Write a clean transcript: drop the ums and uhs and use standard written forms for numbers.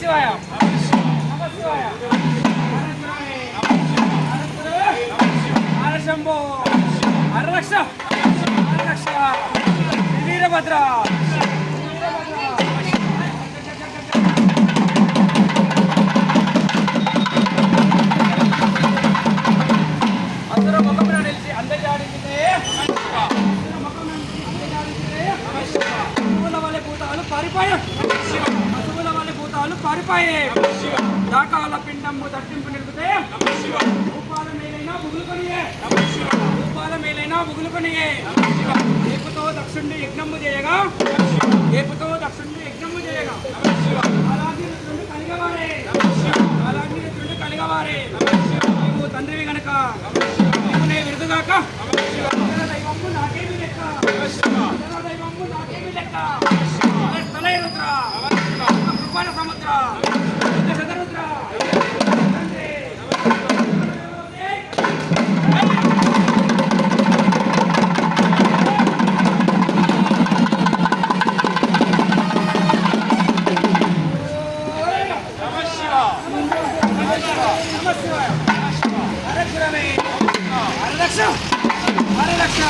శివాయ నమ శివాయ శంభో హరరక్ష హరరక్ష వీరభద్ర అందరూ ముఖమున నిలిచి అందజాడించితే పశువుల వలె భూతాలు పారిపోయే పశువుల వలె భూతాలు పారిపోయే దాకాల పిండము దట్టింపు నిలిపితే రూపాల మేలైనా ముగులుకొనియే రూపాల మేలైనా ముగులుకొనియే ఏపుతో దక్షుణ్ణి యజ్ఞము చేయగా ఏపుతో దక్షుణ్ణి యజ్ఞము చేయగా అలాగే రుద్రుడు కలిగవారే అలాగే రుద్రుడు కలిగవారే నీవు తండ్రివి గనక నీవునే విరుదుగాక దైవము నాకేమి లెక్క దైవము నాకేమి లెక్క స్థలయ రుద్ర కృపాణ సముద్ర శతరుద్ర హరరక్ష హరరక్ష